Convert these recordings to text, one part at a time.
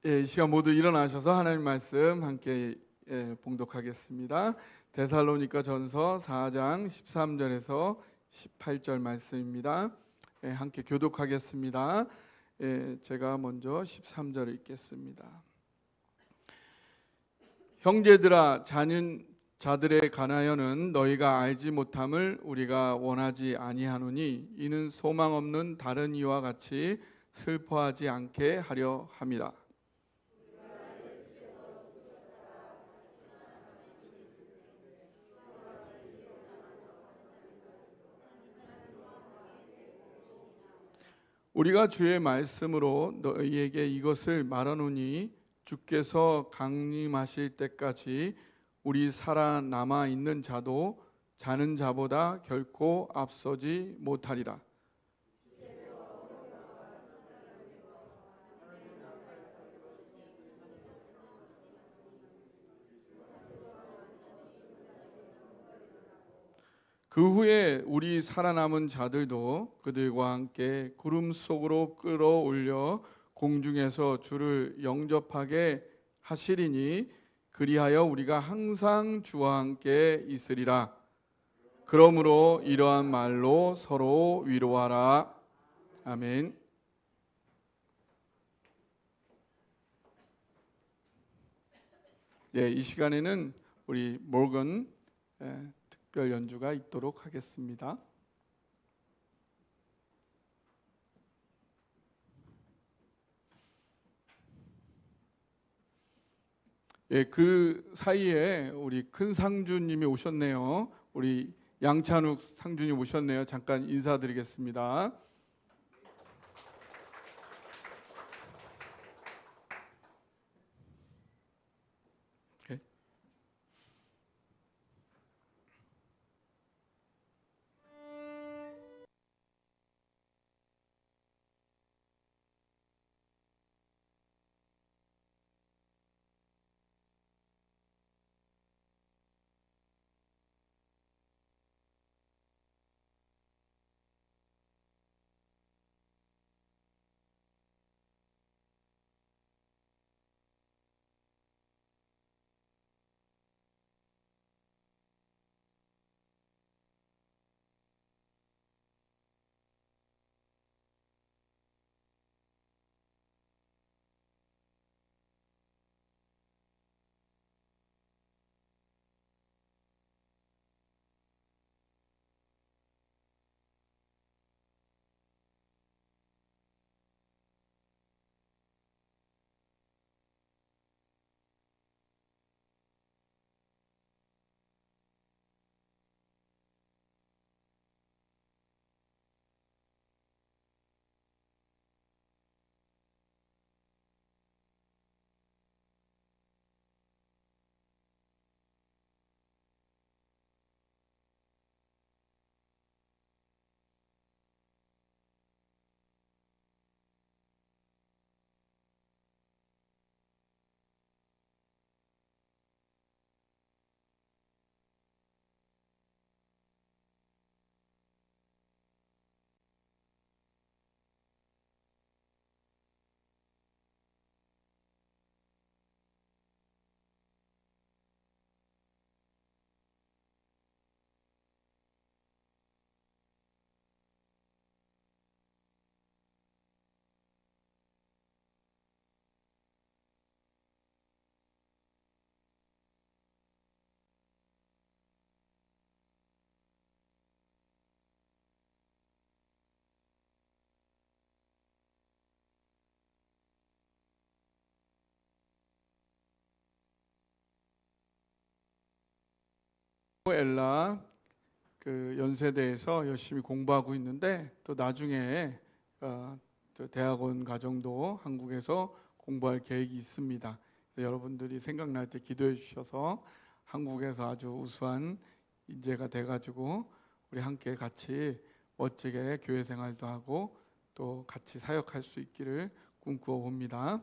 이 시간 모두 일어나셔서 하나님 말씀 함께 봉독하겠습니다. 데살로니가 전서 4장 13절에서 18절 말씀입니다. 함께 교독하겠습니다. 제가 먼저 13절을 읽겠습니다. 형제들아, 자들에 관하여는 너희가 알지 못함을 우리가 원하지 아니하노니 이는 소망 없는 다른 이와 같이 슬퍼하지 않게 하려 함이라. 우리가 주의 말씀으로 너희에게 이것을 말하노니 주께서 강림하실 때까지 우리 살아남아 있는 자도 자는 자보다 결코 앞서지 못하리라. 그 후에 우리 살아남은 자들도 그들과 함께 구름 속으로 끌어올려 공중에서 주를 영접하게 하시리니 그리하여 우리가 항상 주와 함께 있으리라. 그러므로 이러한 말로 서로 위로하라. 아멘. 이 시간에는 우리 모건 특별 연주가 있도록 하겠습니다. 그 사이에 우리 큰 상주님이 오셨네요. 우리 양찬욱 상주님 오셨네요. 잠깐 인사드리겠습니다. 엘라 그 연세대에서 열심히 공부하고 있는데 또 나중에 대학원 과정도 한국에서 공부할 계획이 있습니다. 여러분들이 생각날 때 기도해 주셔서 한국에서 아주 우수한 인재가 돼가지고 우리 함께 같이 멋지게 교회 생활도 하고 또 같이 사역할 수 있기를 꿈꾸어 봅니다.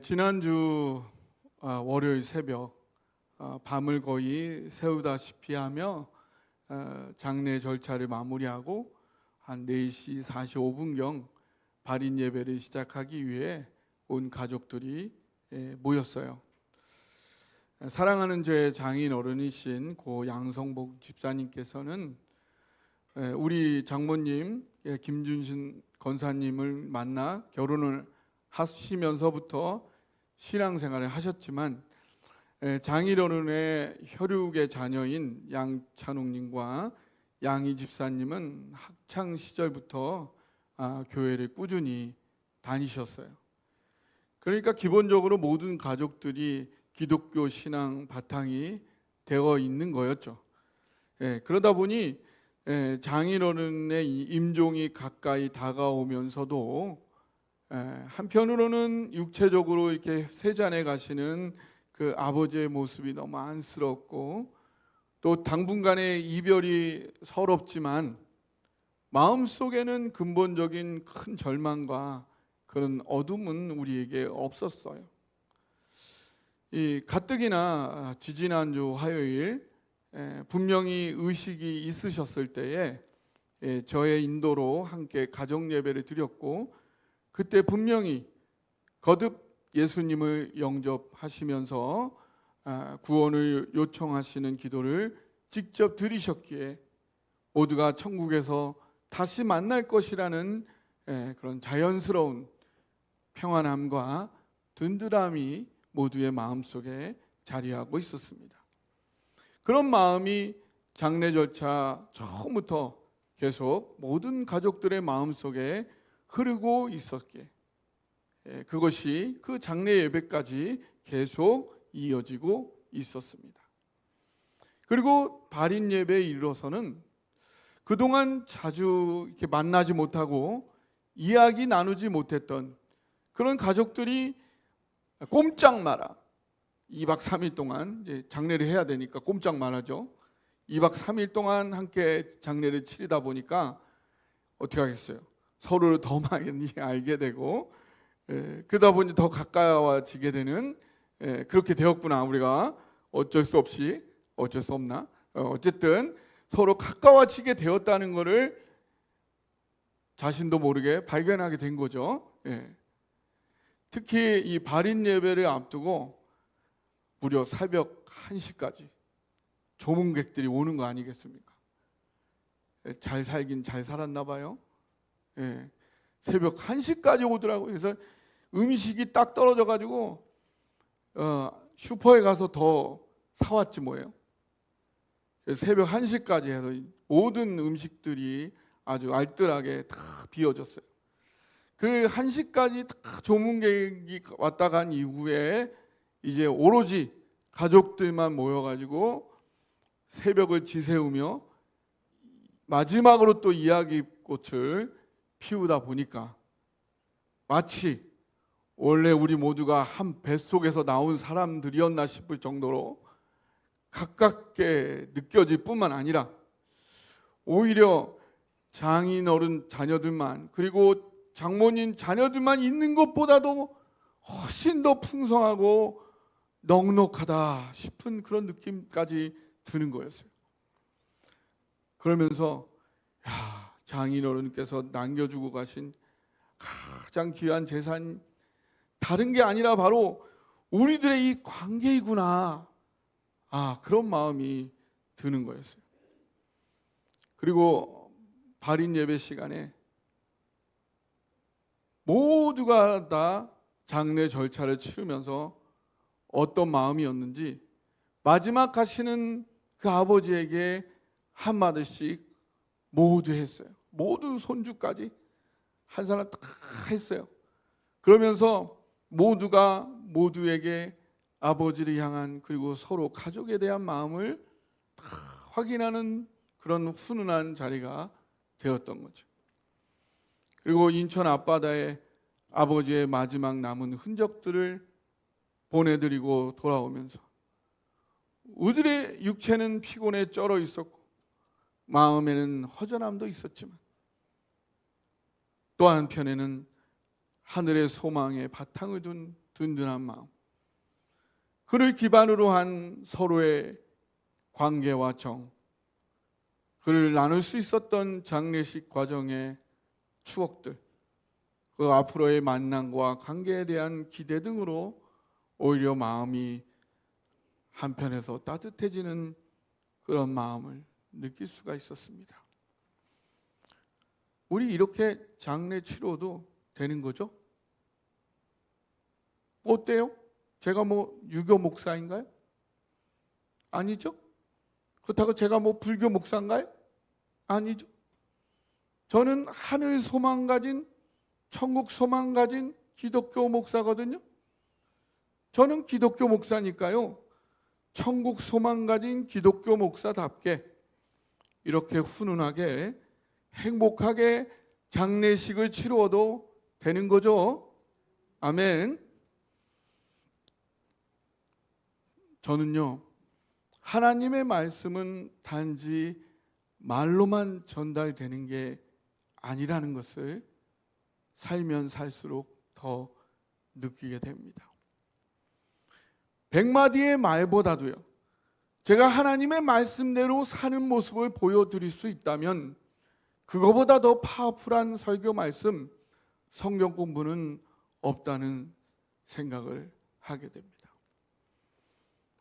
지난주 월요일 새벽 밤을 거의 새우다시피 하며 장례 절차를 마무리하고 한 4시 45분경 발인 예배를 시작하기 위해 온 가족들이 모였어요. 사랑하는 제 장인 어른이신 고 양성복 집사님께서는 우리 장모님 김준신 권사님을 만나 결혼을 하시면서부터 신앙생활을 하셨지만 장인 어른의 혈육의 자녀인 양찬옥님과 양희 집사님은 학창 시절부터 교회를 꾸준히 다니셨어요. 그러니까 기본적으로 모든 가족들이 기독교 신앙 바탕이 되어 있는 거였죠. 그러다 보니 장인어른의 임종이 가까이 다가오면서도 한편으로는 육체적으로 이렇게 세잔에 가시는 그 아버지의 모습이 너무 안쓰럽고 또 당분간의 이별이 서럽지만 마음속에는 근본적인 큰 절망과 그런 어둠은 우리에게 없었어요. 이 가뜩이나 지지난주 화요일 분명히 의식이 있으셨을 때에 저의 인도로 함께 가정 예배를 드렸고 그때 분명히 거듭 예수님을 영접하시면서 구원을 요청하시는 기도를 직접 드리셨기에 모두가 천국에서 다시 만날 것이라는 그런 자연스러운 평안함과 든든함이 모두의 마음속에 자리하고 있었습니다. 그런 마음이 장례 절차 처음부터 계속 모든 가족들의 마음속에 흐르고 있었기에 그것이 그 장례 예배까지 계속 이어지고 있었습니다. 그리고 발인 예배에 이르러서는 그동안 자주 이렇게 만나지 못하고 이야기 나누지 못했던 그런 가족들이 꼼짝 마라 2박 3일 동안 이제 장례를 해야 되니까 꼼짝 말하죠. 2박 3일 동안 함께 장례를 치르다 보니까 어떻게 하겠어요? 서로를 더 많이 알게 되고 그러다 보니 더 가까워지게 되는 그렇게 되었구나. 우리가 어쩔 수 없이 어쩔 수 없나? 어쨌든 서로 가까워지게 되었다는 것을 자신도 모르게 발견하게 된 거죠. 특히 이 발인 예배를 앞두고 무려 새벽 1시까지 조문객들이 오는 거 아니겠습니까? 잘 살긴 잘 살았나 봐요. 새벽 1시까지 오더라고요. 그래서 음식이 딱 떨어져 가지고 슈퍼에 가서 더 사왔지 뭐예요. 새벽 1시까지 해서 모든 음식들이 아주 알뜰하게 다 비워졌어요. 그 1시까지 다 조문객이 왔다 간 이후에 이제 오로지 가족들만 모여가지고 새벽을 지새우며 마지막으로 또 이야기꽃을 피우다 보니까 마치 원래 우리 모두가 한 뱃속에서 나온 사람들이었나 싶을 정도로 가깝게 느껴질 뿐만 아니라 오히려 장인어른 자녀들만 그리고 장모님 자녀들만 있는 것보다도 훨씬 더 풍성하고 넉넉하다 싶은 그런 느낌까지 드는 거였어요. 그러면서 장인어른께서 남겨주고 가신 가장 귀한 재산 다른 게 아니라 바로 우리들의 이 관계이구나. 그런 마음이 드는 거였어요. 그리고 발인 예배 시간에 모두가 다 장례 절차를 치르면서 어떤 마음이었는지 마지막 가시는 그 아버지에게 한마디씩 모두 했어요. 모든 손주까지 한 사람 다 했어요. 그러면서 모두가 모두에게 아버지를 향한 그리고 서로 가족에 대한 마음을 다 확인하는 그런 훈훈한 자리가 되었던 거죠. 그리고 인천 앞바다에 아버지의 마지막 남은 흔적들을 보내드리고 돌아오면서 우리들의 육체는 피곤에 쩔어 있었고 마음에는 허전함도 있었지만 또 한편에는 하늘의 소망에 바탕을 둔 든든한 마음, 그를 기반으로 한 서로의 관계와 정, 그를 나눌 수 있었던 장례식 과정의 추억들, 그 앞으로의 만남과 관계에 대한 기대 등으로 오히려 마음이 한편에서 따뜻해지는 그런 마음을 느낄 수가 있었습니다. 우리 이렇게 장례 치러도 되는 거죠? 어때요? 제가 뭐 유교 목사인가요? 아니죠? 그렇다고 제가 뭐 불교 목사인가요? 아니죠. 저는 하늘 소망 가진, 천국 소망 가진 기독교 목사거든요. 저는 기독교 목사니까요, 천국 소망 가진 기독교 목사답게 이렇게 훈훈하게 행복하게 장례식을 치루어도 되는 거죠. 아멘. 저는요, 하나님의 말씀은 단지 말로만 전달되는 게 아니라는 것을 살면 살수록 더 느끼게 됩니다. 100마디의 말보다도요, 제가 하나님의 말씀대로 사는 모습을 보여드릴 수 있다면 그거보다 더 파워풀한 설교 말씀, 성경 공부는 없다는 생각을 하게 됩니다.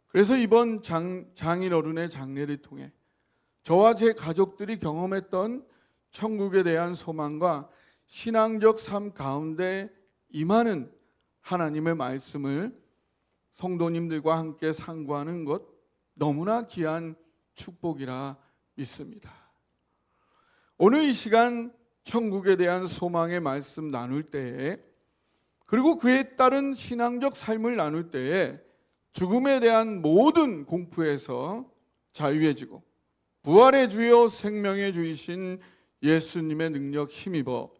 그래서 이번 장인어른의 장례를 통해 저와 제 가족들이 경험했던 천국에 대한 소망과 신앙적 삶 가운데 임하는 하나님의 말씀을 성도님들과 함께 상고하는 것 너무나 귀한 축복이라 믿습니다. 오늘 이 시간 천국에 대한 소망의 말씀 나눌 때에, 그리고 그에 따른 신앙적 삶을 나눌 때에 죽음에 대한 모든 공포에서 자유해지고 부활의 주여 생명의 주이신 예수님의 능력 힘입어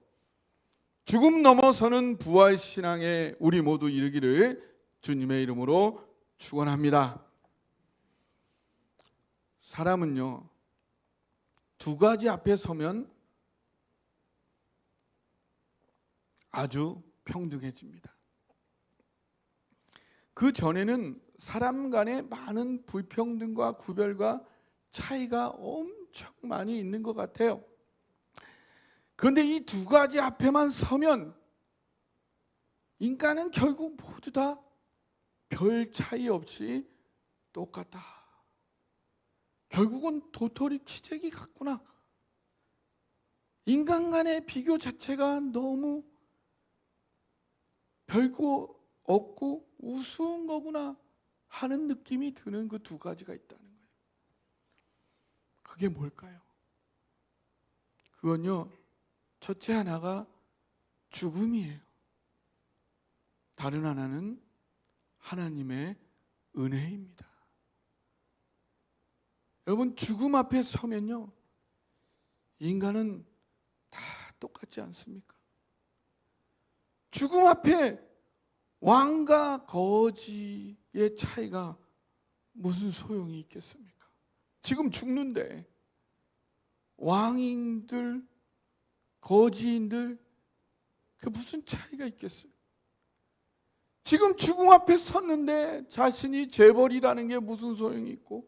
죽음 넘어서는 부활 신앙에 우리 모두 이르기를 주님의 이름으로 축원합니다. 사람은요, 두 가지 앞에 서면 아주 평등해집니다. 그 전에는 사람 간에 많은 불평등과 구별과 차이가 엄청 많이 있는 것 같아요. 그런데 이 두 가지 앞에만 서면 인간은 결국 모두 다 별 차이 없이 똑같다. 결국은 도토리 키재기 같구나. 인간 간의 비교 자체가 너무 별거 없고 우스운 거구나 하는 느낌이 드는 그 두 가지가 있다는 거예요. 그게 뭘까요? 그건요, 첫째 하나가 죽음이에요. 다른 하나는 하나님의 은혜입니다. 여러분, 죽음 앞에 서면요, 인간은 다 똑같지 않습니까? 죽음 앞에 왕과 거지의 차이가 무슨 소용이 있겠습니까? 지금 죽는데 왕인들, 거지인들, 그 무슨 차이가 있겠어요? 지금 죽음 앞에 섰는데 자신이 재벌이라는 게 무슨 소용이 있고,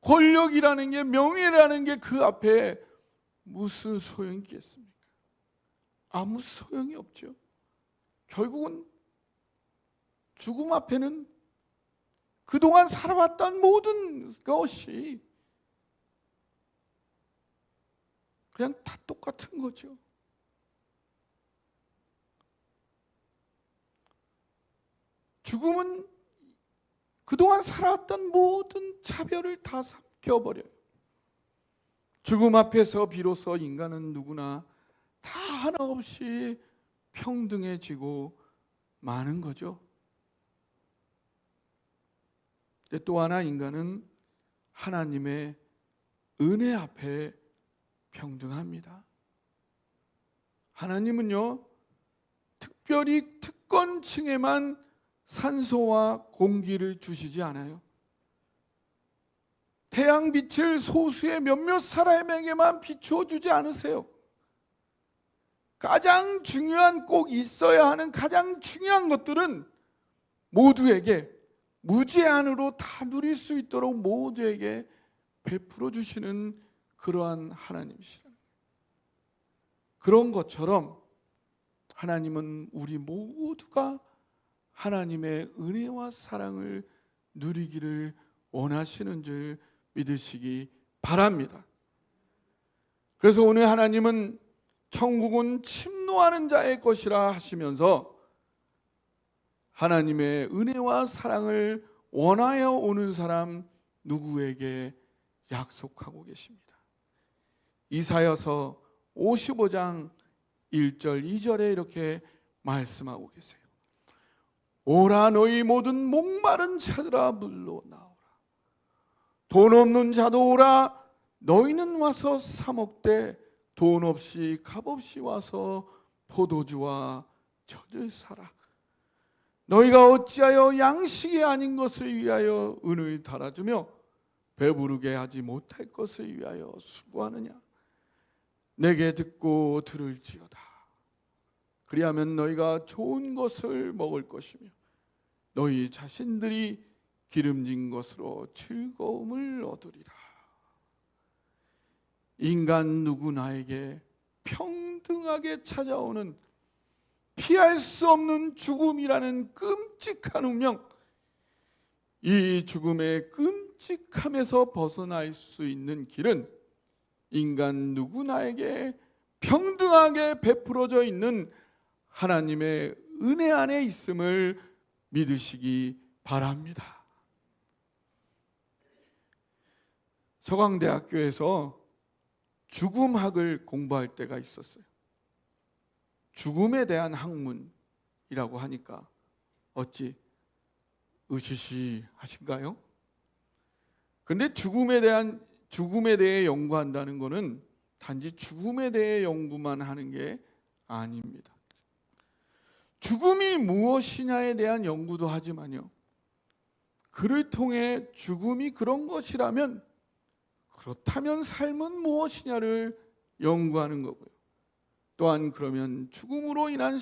권력이라는 게, 명예라는 게 그 앞에 무슨 소용이 있겠습니까? 아무 소용이 없죠. 결국은 죽음 앞에는 그동안 살아왔던 모든 것이 그냥 다 똑같은 거죠. 죽음은 그동안 살아왔던 모든 차별을 다 삼켜버려요. 죽음 앞에서 비로소 인간은 누구나 다 하나 없이 평등해지고 마는 거죠. 또 하나, 인간은 하나님의 은혜 앞에 평등합니다. 하나님은요, 특별히 특권층에만 산소와 공기를 주시지 않아요. 태양빛을 소수의 몇몇 사람에게만 비추어 주지 않으세요. 가장 중요한, 꼭 있어야 하는 가장 중요한 것들은 모두에게 무제한으로 다 누릴 수 있도록 모두에게 베풀어 주시는 그러한 하나님이시라. 그런 것처럼 하나님은 우리 모두가 하나님의 은혜와 사랑을 누리기를 원하시는 줄 믿으시기 바랍니다. 그래서 오늘 하나님은 천국은 침노하는 자의 것이라 하시면서 하나님의 은혜와 사랑을 원하여 오는 사람 누구에게 약속하고 계십니다. 이사야서 55장 1절 2절에 이렇게 말씀하고 계세요. 오라 너희 모든 목마른 자들아 물로 나오라. 돈 없는 자도 오라. 너희는 와서 사 먹되 돈 없이 값 없이 와서 포도주와 젖을 사라. 너희가 어찌하여 양식이 아닌 것을 위하여 은을 달아주며 배부르게 하지 못할 것을 위하여 수고하느냐. 내게 듣고 들을지어다. 그리하면 너희가 좋은 것을 먹을 것이며 너희 자신들이 기름진 것으로 즐거움을 얻으리라. 인간 누구나에게 평등하게 찾아오는 피할 수 없는 죽음이라는 끔찍한 운명, 이 죽음의 끔찍함에서 벗어날 수 있는 길은 인간 누구나에게 평등하게 베풀어져 있는 하나님의 은혜 안에 있음을 믿으시기 바랍니다. 서강대학교에서 죽음학을 공부할 때가 있었어요. 죽음에 대한 학문이라고 하니까 어찌 으시시하신가요? 근데 죽음에 대해 연구한다는 것은 단지 죽음에 대해 연구만 하는 게 아닙니다. 죽음이 무엇이냐에 대한 연구도 하지만요, 그를 통해 죽음이 그런 것이라면 그렇다면 삶은 무엇이냐를 연구하는 거고요. 또한 그러면 죽음으로 인한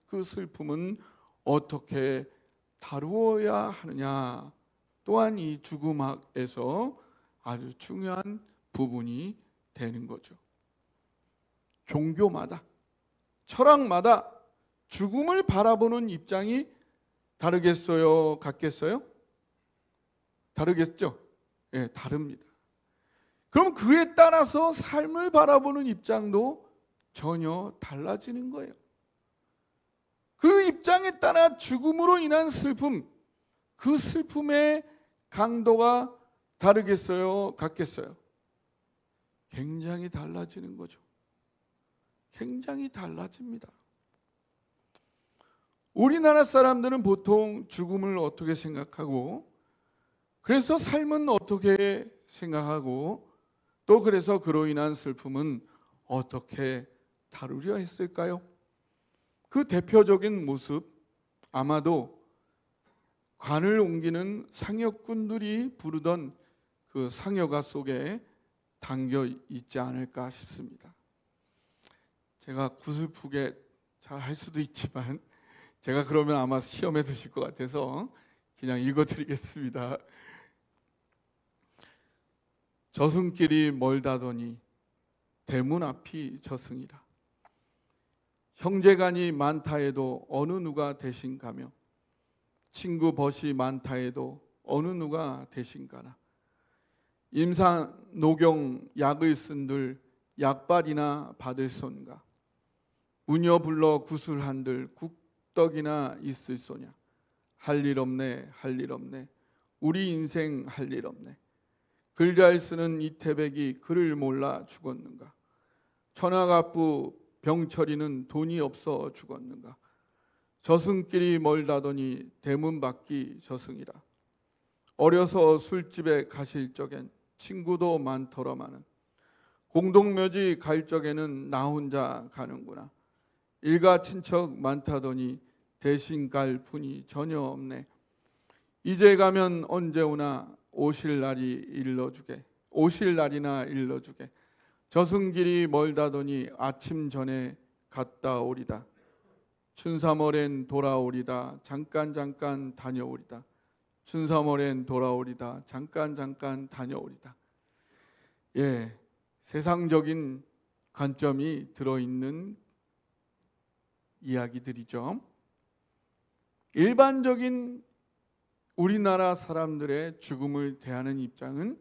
그 슬픔은 어떻게 다루어야 하느냐, 또한 이 죽음학에서 아주 중요한 부분이 되는 거죠. 종교마다, 철학마다 죽음을 바라보는 입장이 다르겠어요? 같겠어요? 다르겠죠? 예, 다릅니다. 그럼 그에 따라서 삶을 바라보는 입장도 전혀 달라지는 거예요. 그 입장에 따라 죽음으로 인한 슬픔, 그 슬픔의 강도가 다르겠어요? 같겠어요? 굉장히 달라지는 거죠. 굉장히 달라집니다. 우리나라 사람들은 보통 죽음을 어떻게 생각하고, 그래서 삶은 어떻게 생각하고, 또 그래서 그로 인한 슬픔은 어떻게 다루려 했을까요? 그 대표적인 모습, 아마도 관을 옮기는 상여꾼들이 부르던 그 상여가 속에 담겨 있지 않을까 싶습니다. 제가 구슬프게 잘 할 수도 있지만 제가 그러면 아마 시험에 드실 것 같아서 그냥 읽어드리겠습니다. 저승길이 멀다더니 대문 앞이 저승이라. 형제간이 많다 해도 어느 누가 대신 가며 친구 벗이 많다 해도 어느 누가 대신 가나. 임산 노경 약을 쓴들 약발이나 받을 손가. 우녀 불러 구슬한들 국떡이나 있을 소냐. 할 일 없네, 할 일 없네. 우리 인생 할 일 없네. 글 잘 쓰는 이태백이 글을 몰라 죽었는가. 천하갑부 병철이는 돈이 없어 죽었는가. 저승길이 멀다더니 대문 밖이 저승이라. 어려서 술집에 가실 적엔 친구도 많더러마는 공동묘지 갈 적에는 나 혼자 가는구나. 일가 친척 많다더니 대신 갈 분이 전혀 없네. 이제 가면 언제 오나 오실 날이 일러주게. 오실 날이나 일러주게. 저승길이 멀다더니 아침 전에 갔다 오리다. 춘삼월엔 돌아오리다. 잠깐 다녀오리다. 춘삼월엔 돌아오리다. 잠깐 다녀오리다. 예, 세상적인 관점이 들어있는 이야기들이죠. 일반적인 우리나라 사람들의 죽음을 대하는 입장은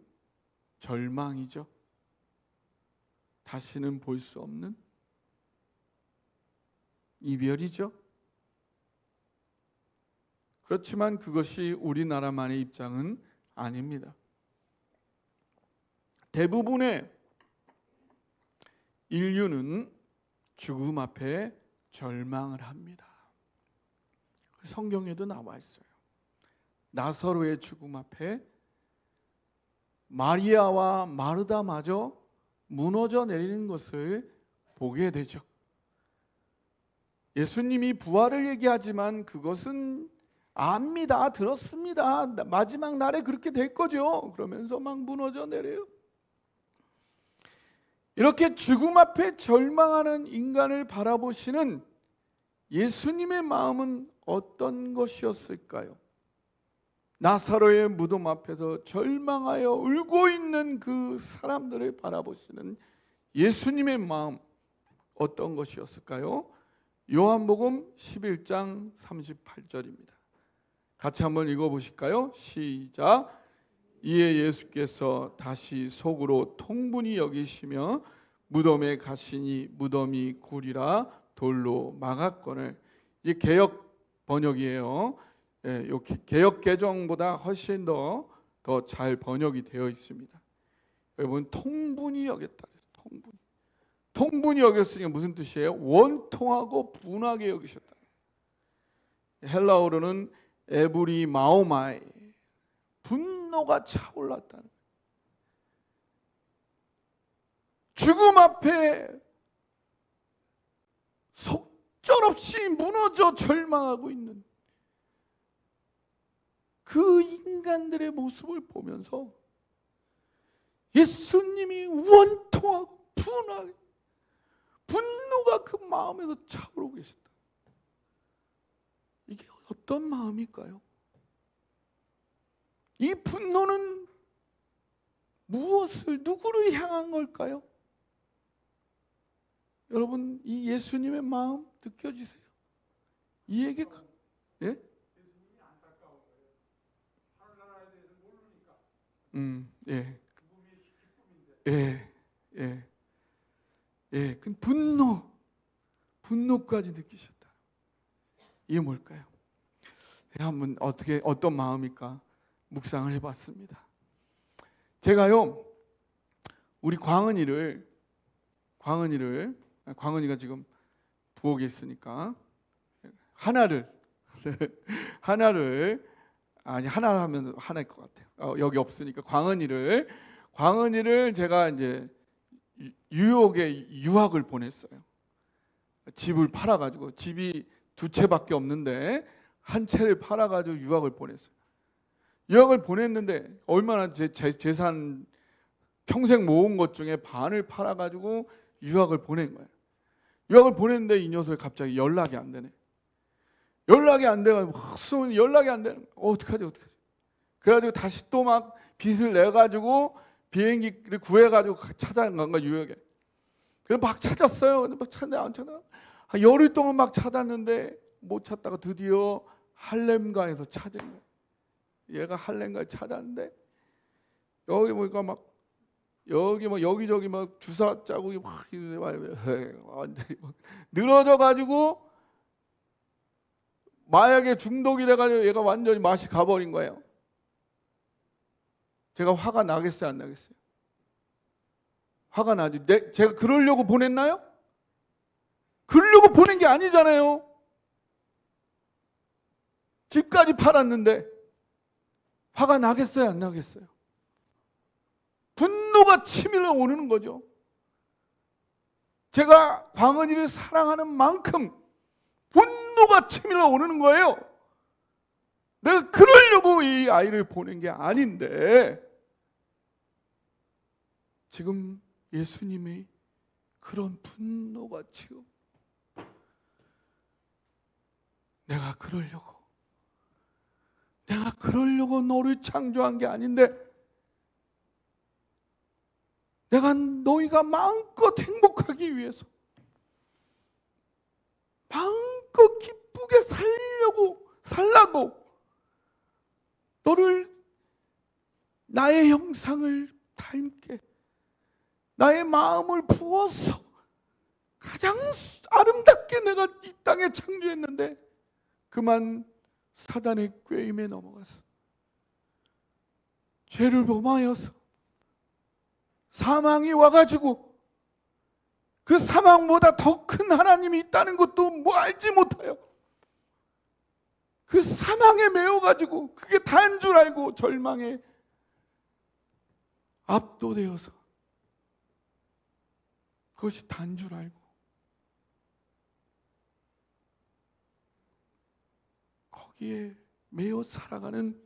절망이죠. 다시는 볼 수 없는 이별이죠. 그렇지만 그것이 우리나라만의 입장은 아닙니다. 대부분의 인류는 죽음 앞에 절망을 합니다. 성경에도 나와 있어요. 나사로의 죽음 앞에 마리아와 마르다마저 무너져 내리는 것을 보게 되죠. 예수님이 부활을 얘기하지만 그것은 압니다. 들었습니다. 마지막 날에 그렇게 될 거죠. 그러면서 막 무너져 내려요. 이렇게 죽음 앞에 절망하는 인간을 바라보시는 예수님의 마음은 어떤 것이었을까요? 나사로의 무덤 앞에서 절망하여 울고 있는 그 사람들을 바라보시는 예수님의 마음 어떤 것이었을까요? 요한복음 11장 38절입니다. 같이 한번 읽어보실까요? 시작. 이에 예수께서 다시 속으로 통분히 여기시며 무덤에 가시니 무덤이 굴이라 돌로 막았거늘. 이 개역 번역이에요. 예, 개역 개정보다 훨씬 더 잘 번역이 되어 있습니다. 여러분, 통분히 여겼다. 통분히 여겼으니까 무슨 뜻이에요? 원통하고 분하게 여기셨다. 헬라어로는 에브리 마오마이, 분노가 차올랐다는. 죽음 앞에 속절없이 무너져 절망하고 있는 그 인간들의 모습을 보면서 예수님이 원통하고 분하게, 분노가 그 마음에서 차오르고 계셨다. 이게 어떤 마음일까요? 이 분노는 무엇을, 누구를 향한 걸까요? 여러분, 이 예수님의 마음 느껴지세요? 이에게 예? 예. 그 분노까지 느끼셨다. 이게 뭘까요? 제가 한번 어떤 마음일까 묵상을 해봤습니다. 제가요, 우리 광은이가 지금 부엌에 있으니까 하나를 하나 하면 하나일 것 같아요. 여기 없으니까 광은이를 제가 이제 유학을 보냈어요. 집을 팔아가지고, 집이 2채밖에 없는데 한 채를 팔아가지고 유학을 보냈어요. 유학을 보냈는데 얼마나 제 재산 평생 모은 것 중에 반을 팔아가지고 유학을 보낸 거예요. 유학을 보냈는데 이 녀석이 갑자기 연락이 안 되네. 연락이 안 돼가지고 연락이 안 되는 거예요. 어떡하지? 그래가지고 다시 또 막 빚을 내가지고 비행기를 구해가지고 찾아간 거야, 유역에. 그래서 막 찾았어요. 근데 막 찾는데 안 찾아. 한 열흘 동안 막 찾았는데 못 찾다가 드디어 할렘가에서 찾은 거예요. 얘가 할렘가에 찾았는데 여기 보니까 막 여기저기 막 주사 자국이 막 완전히 늘어져가지고 마약에 중독이 돼가지고 얘가 완전히 맛이 가버린 거예요. 제가 화가 나겠어요, 안 나겠어요? 화가 나지. 제가 그러려고 보냈나요? 그러려고 보낸 게 아니잖아요. 집까지 팔았는데 화가 나겠어요, 안 나겠어요? 분노가 치밀어 오르는 거죠. 제가 광은이를 사랑하는 만큼 분노가 치밀어 오르는 거예요. 내가 그러려고 이 아이를 보낸 게 아닌데 지금 예수님이 그런 분노가 지금 내가 그러려고 너를 창조한 게 아닌데 내가 너희가 마음껏 행복하기 위해서 마음껏 기쁘게 살라고 너를 나의 형상을 닮게 나의 마음을 부어서 가장 아름답게 내가 이 땅에 창조했는데 그만 사단의 꾀임에 넘어가서 죄를 범하여서 사망이 와가지고 그 사망보다 더 큰 하나님이 있다는 것도 뭐 알지 못하여 그 사망에 매여가지고 그게 다인 줄 알고 절망에 압도되어서 그것이 다인 줄 알고 거기에 매여 살아가는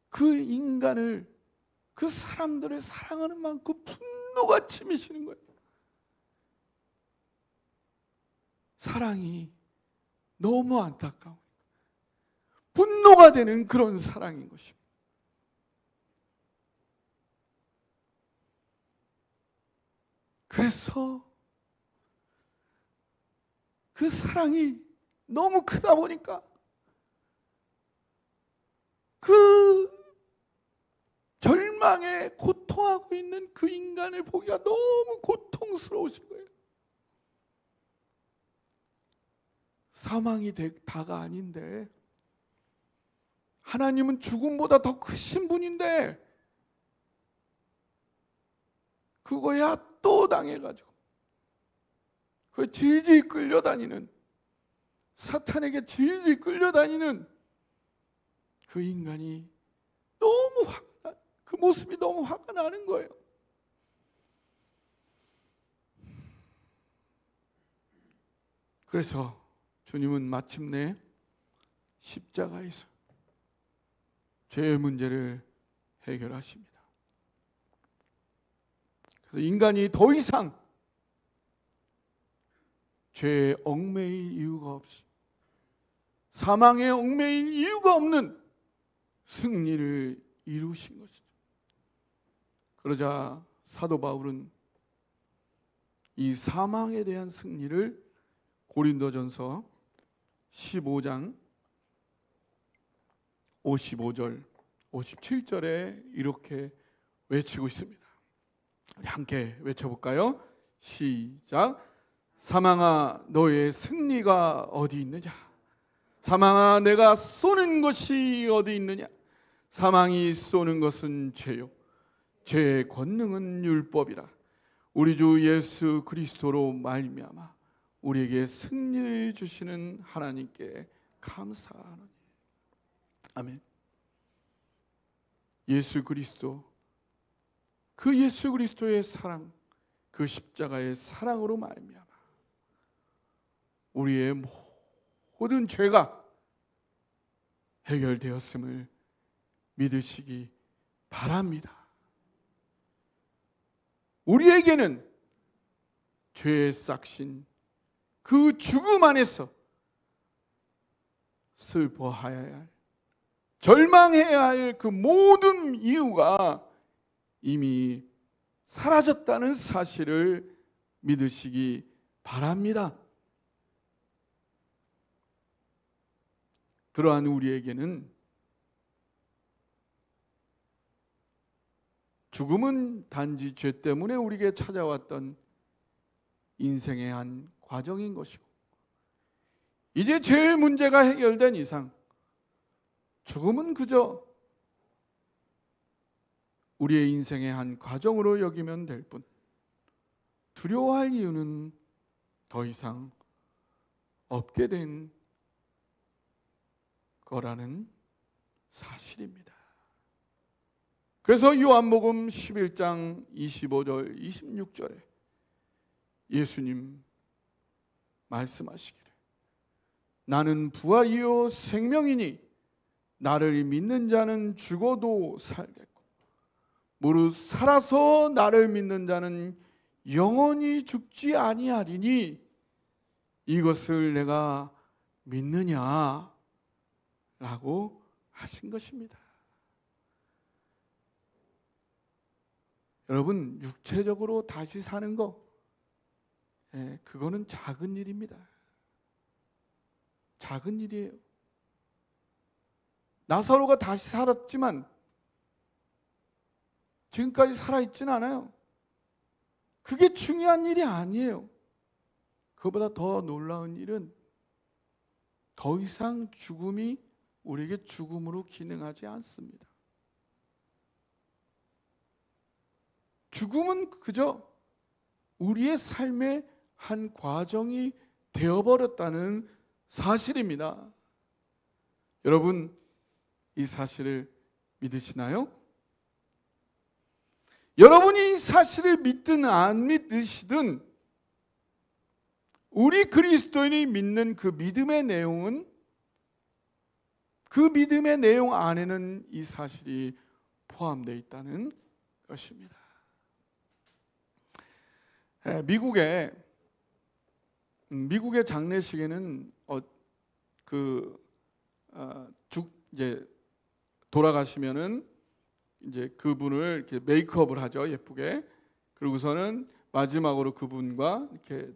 그 인간을 그 사람들을 사랑하는 만큼 분노가 치미시는 거예요. 사랑이 너무 안타까워. 분노가 되는 그런 사랑인 것입니다. 그래서 그 사랑이 너무 크다 보니까 그 절망에 고통하고 있는 그 인간을 보기가 너무 고통스러우신 거예요. 사망이 다가 아닌데 하나님은 죽음보다 더 크신 분인데 그거야 또 당해가지고 그 질질 끌려다니는 사탄에게 질질 끌려다니는 그 인간이 너무 그 모습이 너무 화가 나는 거예요. 그래서 주님은 마침내 십자가에서 죄의 문제를 해결하십니다. 그래서 인간이 더 이상 죄에 얽매일 이유가 없이 사망에 얽매일 이유가 없는 승리를 이루신 것이죠. 그러자 사도 바울은 이 사망에 대한 승리를 고린도전서 15장 55절 57절에 이렇게 외치고 있습니다. 우리 함께 외쳐볼까요? 시작. 사망아 너의 승리가 어디 있느냐? 사망아 내가 쏘는 것이 어디 있느냐? 사망이 쏘는 것은 죄요 죄의 권능은 율법이라. 우리 주 예수 그리스도로 말미암아 우리에게 승리를 주시는 하나님께 감사하노니. 아멘. 예수 그리스도, 그 예수 그리스도의 사랑, 그 십자가의 사랑으로 말미암아 우리의 모든 죄가 해결되었음을 믿으시기 바랍니다. 우리에게는 죄의 싹신 그 죽음 안에서 슬퍼하여야 할, 절망해야 할 그 모든 이유가 이미 사라졌다는 사실을 믿으시기 바랍니다. 그러한 우리에게는 죽음은 단지 죄 때문에 우리에게 찾아왔던 인생의 한 과정인 것이고, 이제 죄의 문제가 해결된 이상 죽음은 그저 우리의 인생의 한 과정으로 여기면 될 뿐, 두려워할 이유는 더 이상 없게 된 거라는 사실입니다. 그래서 요한복음 11장 25절 26절에 예수님 말씀하시기를 나는 부활이요 생명이니 나를 믿는 자는 죽어도 살겠고 무릇 살아서 나를 믿는 자는 영원히 죽지 아니하리니 이것을 내가 믿느냐 라고 하신 것입니다. 여러분, 육체적으로 다시 사는 거, 그거는 작은 일입니다. 작은 일이에요. 나사로가 다시 살았지만 지금까지 살아있지는 않아요. 그게 중요한 일이 아니에요. 그보다 더 놀라운 일은 더 이상 죽음이 우리에게 죽음으로 기능하지 않습니다. 죽음은 그저 우리의 삶의 한 과정이 되어버렸다는 사실입니다. 여러분, 이 사실을 믿으시나요? 여러분이 이 사실을 믿든 안 믿으시든 우리 그리스도인이 믿는 그 믿음의 내용은, 그 믿음의 내용 안에는 이 사실이 포함되어 있다는 것입니다. 미국의 장례식에는 이제 돌아가시면은 이제 그분을 이렇게 메이크업을 하죠, 예쁘게. 그리고서는 마지막으로 그분과 이렇게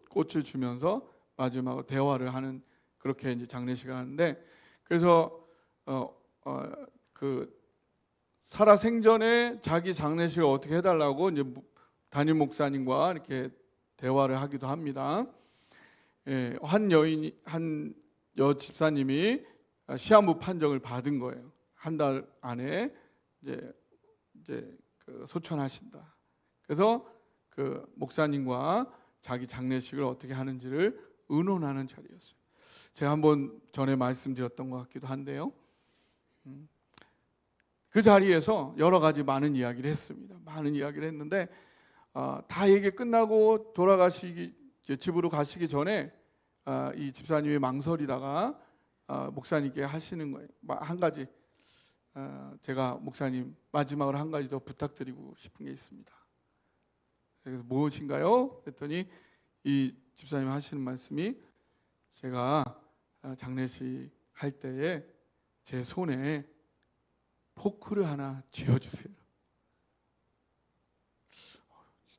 꽃을 주면서 마지막으로 대화를 하는, 그렇게 이제 장례식을 하는데, 그래서 그 살아 생전에 자기 장례식을 어떻게 해달라고 이제 담임 목사님과 이렇게 대화를 하기도 합니다. 한 여 집사님이 시한부 판정을 받은 거예요. 한 달 안에 이제 그 소천하신다. 그래서 그 목사님과 자기 장례식을 어떻게 하는지를 의논하는 자리였어요. 제가 한번 전에 말씀드렸던 것 같기도 한데요. 그 자리에서 여러 가지 많은 이야기를 했습니다. 많은 이야기를 했는데 다 얘기 끝나고 집으로 가시기 전에 이 집사님이 망설이다가 목사님께 하시는 거예요. 한 가지, 제가 목사님 마지막으로 한 가지 더 부탁드리고 싶은 게 있습니다. 그래서 무엇인가요? 그랬더니 이 집사님 하시는 말씀이, 제가 장례식 할 때에 제 손에 포크를 하나 쥐어주세요.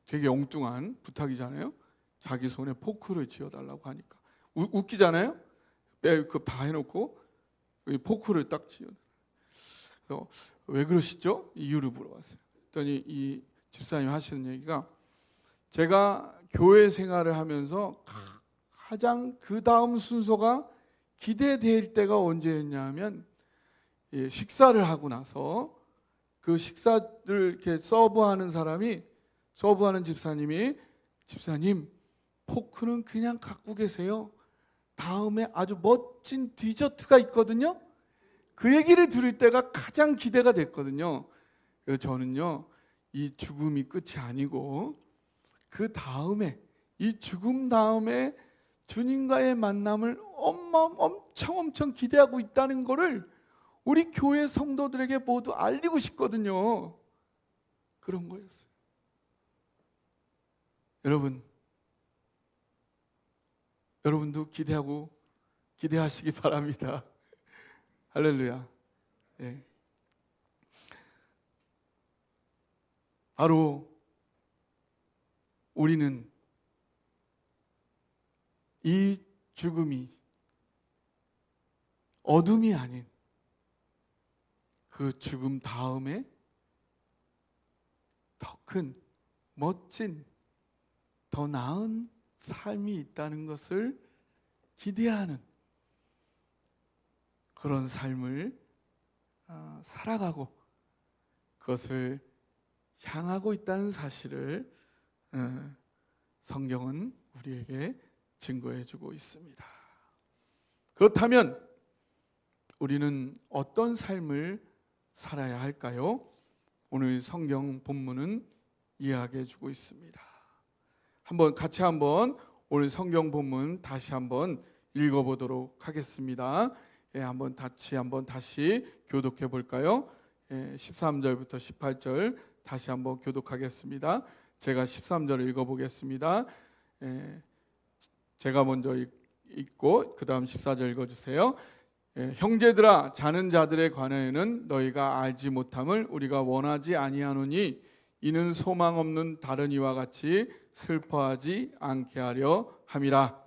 되게 엉뚱한 부탁이잖아요. 자기 손에 포크를 쥐어달라고 하니까 웃기잖아요. 메이크업 다 해놓고 포크를 딱 쥐어. 그래서 왜 그러시죠? 이유를 물어봤어요. 그랬더니 이 집사님 하시는 얘기가, 제가 교회 생활을 하면서 가장 그 다음 순서가 기대될 때가 언제였냐면, 식사를 하고 나서 그 식사를 이렇게 서브하는 집사님이, 집사님 포크는 그냥 갖고 계세요. 다음에 아주 멋진 디저트가 있거든요. 그 얘기를 들을 때가 가장 기대가 됐거든요. 그래서 저는요, 이 죽음이 끝이 아니고 그 다음에, 이 죽음 다음에 주님과의 만남을 엄청 기대하고 있다는 것을 우리 교회 성도들에게 모두 알리고 싶거든요. 그런 거였어요. 여러분도 기대하시기 바랍니다. 할렐루야. 네. 바로 우리는 이 죽음이 어둠이 아닌 그 죽음 다음에 더 큰, 멋진, 더 나은 삶이 있다는 것을 기대하는 그런 삶을 살아가고 그것을 향하고 있다는 사실을 성경은 우리에게 증거해 주고 있습니다. 그렇다면 우리는 어떤 삶을 살아야 할까요? 오늘 성경 본문은 이야기해 주고 있습니다. 같이 오늘 성경 본문 다시 한번 읽어보도록 하겠습니다. 다시 교독해 볼까요? 13절부터 18절 다시 한번 교독하겠습니다. 제가 13절을 읽어보겠습니다. 제가 먼저 읽고 그 다음 14절 읽어주세요. 형제들아, 자는 자들에 관하여는 너희가 알지 못함을 우리가 원하지 아니하노니 이는 소망 없는 다른 이와 같이 슬퍼하지 않게 하려 함이라.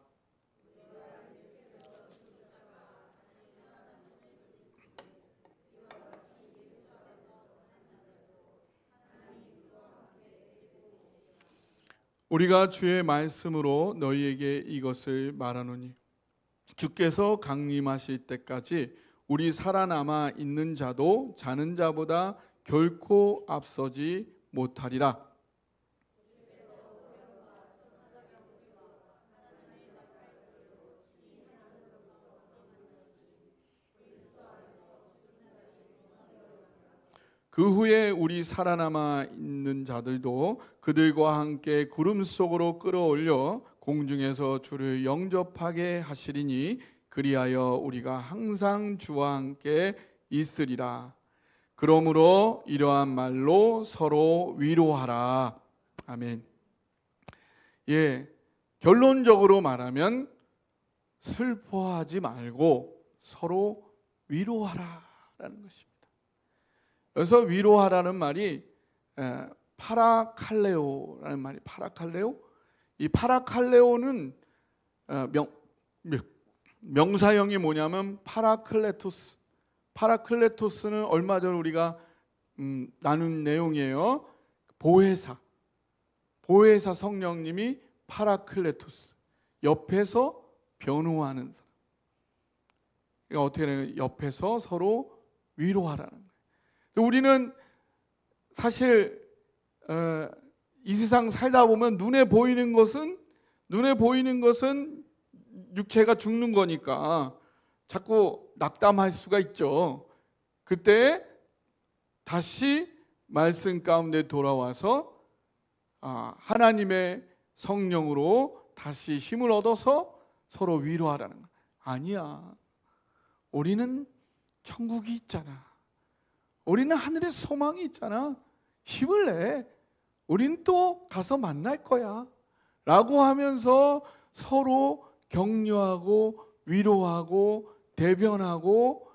우리가 주의 말씀으로 너희에게 이것을 말하노니 주께서 강림하실 때까지 우리 살아남아 있는 자도 자는 자보다 결코 앞서지 못하리라. 그 후에 우리 살아남아 있는 자들도 그들과 함께 구름 속으로 끌어올려 공중에서 주를 영접하게 하시리니 그리하여 우리가 항상 주와 함께 있으리라. 그러므로 이러한 말로 서로 위로하라. 아멘. 예, 결론적으로 말하면 슬퍼하지 말고 서로 위로하라라는 것입니다. 그래서 위로하라는 말이 파라칼레오라는 말이 파라칼레오. 이 파라칼레오는 명사형이 뭐냐면 파라클레토스. 파라클레토스는 얼마 전 우리가 나눈 내용이에요. 보혜사 성령님이 파라클레토스, 옆에서 변호하는 사람. 그러니까 어떻게 되는 옆에서 서로 위로하라는 거예요. 우리는 사실 이 세상 살다 보면 눈에 보이는 것은 육체가 죽는 거니까 자꾸 낙담할 수가 있죠. 그때 다시 말씀 가운데 돌아와서 하나님의 성령으로 다시 힘을 얻어서 서로 위로하라는 거예요. 아니야. 우리는 천국이 있잖아. 우리는 하늘에 소망이 있잖아. 힘을 내. 우린 또 가서 만날 거야. 라고 하면서 서로 격려하고 위로하고 대변하고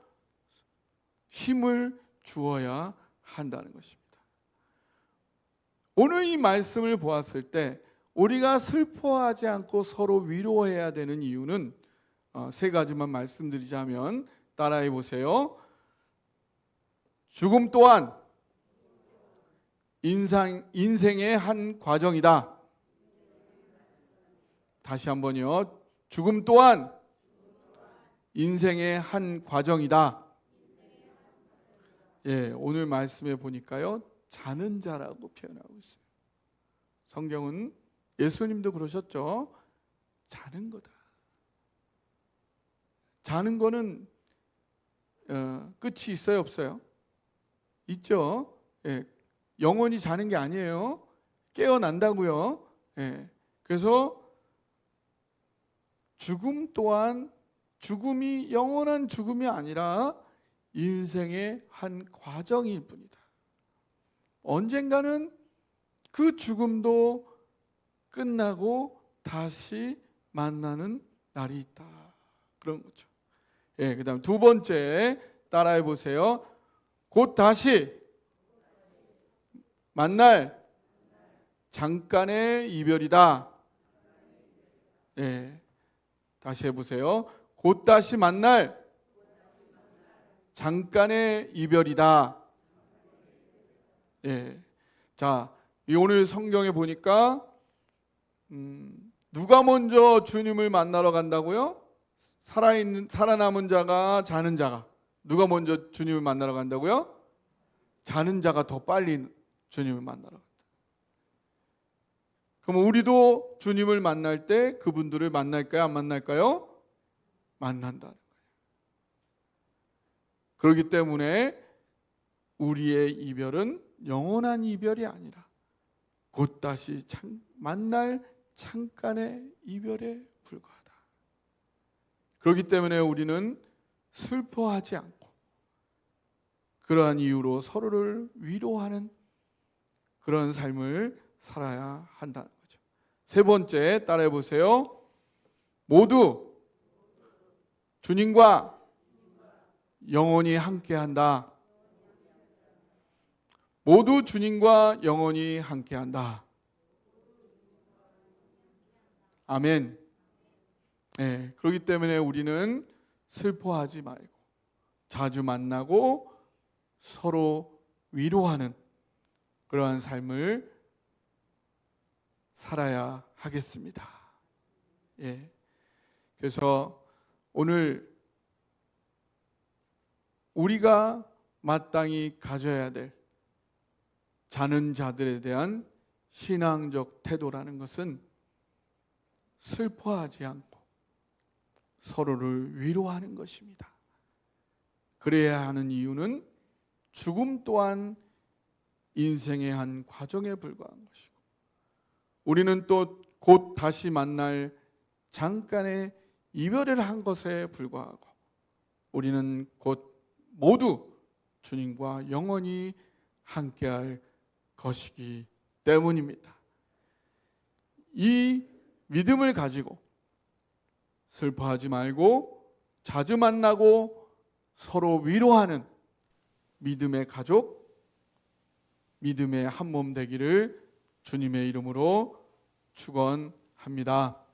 힘을 주어야 한다는 것입니다. 오늘 이 말씀을 보았을 때 우리가 슬퍼하지 않고 서로 위로해야 되는 이유는 세 가지만 말씀드리자면 따라해 보세요. 죽음 또한 인생의 한 과정이다. 다시 한번요. 죽음 또한 인생의 한 과정이다. 예, 오늘 말씀에 보니까요. 자는 자라고 표현하고 있어요. 성경은 예수님도 그러셨죠. 자는 거다. 자는 거는 끝이 있어요, 없어요? 있죠. 예, 영원히 자는 게 아니에요. 깨어난다고요. 예, 그래서 죽음 또한 죽음이 영원한 죽음이 아니라 인생의 한 과정일 뿐이다. 언젠가는 그 죽음도 끝나고 다시 만나는 날이 있다. 그런 거죠. 예, 그다음 두 번째 따라해 보세요. 곧 다시 만날 잠깐의 이별이다. 예, 다시 해보세요. 곧 다시 만날 잠깐의 이별이다. 예, 자, 오늘 성경에 보니까 누가 먼저 주님을 만나러 간다고요? 살아남은 자가 자는 자가. 누가 먼저 주님을 만나러 간다고요? 자는 자가 더 빨리 주님을 만나러 간다. 그럼 우리도 주님을 만날 때 그분들을 만날까요? 안 만날까요? 만난다는 거예요. 그렇기 때문에 우리의 이별은 영원한 이별이 아니라 곧 다시 만날 잠깐의 이별에 불과하다. 그렇기 때문에 우리는 슬퍼하지 않고 그러한 이유로 서로를 위로하는 그런 삶을 살아야 한다는 거죠. 세 번째 따라해 보세요. 모두 주님과 영원히 함께한다. 모두 주님과 영원히 함께한다. 아멘. 네, 그렇기 때문에 우리는 슬퍼하지 말고 자주 만나고 서로 위로하는 그러한 삶을 살아야 하겠습니다. 예. 그래서 오늘 우리가 마땅히 가져야 될 자는 자들에 대한 신앙적 태도라는 것은 슬퍼하지 않고 서로를 위로하는 것입니다. 그래야 하는 이유는 죽음 또한 인생의 한 과정에 불과한 것이고, 우리는 또 곧 다시 만날 잠깐의 이별을 한 것에 불과하고, 우리는 곧 모두 주님과 영원히 함께할 것이기 때문입니다. 이 믿음을 가지고 슬퍼하지 말고 자주 만나고 서로 위로하는 믿음의 가족, 믿음의 한 몸 되기를 주님의 이름으로 축원합니다.